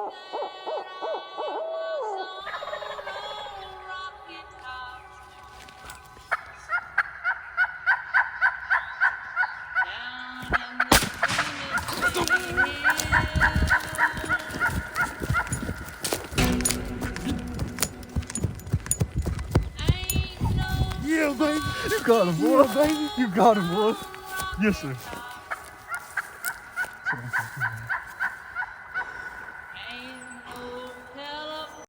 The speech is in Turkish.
Yeah, baby. You got him, boy. Yeah, baby. You got him, boy. Yes, sir.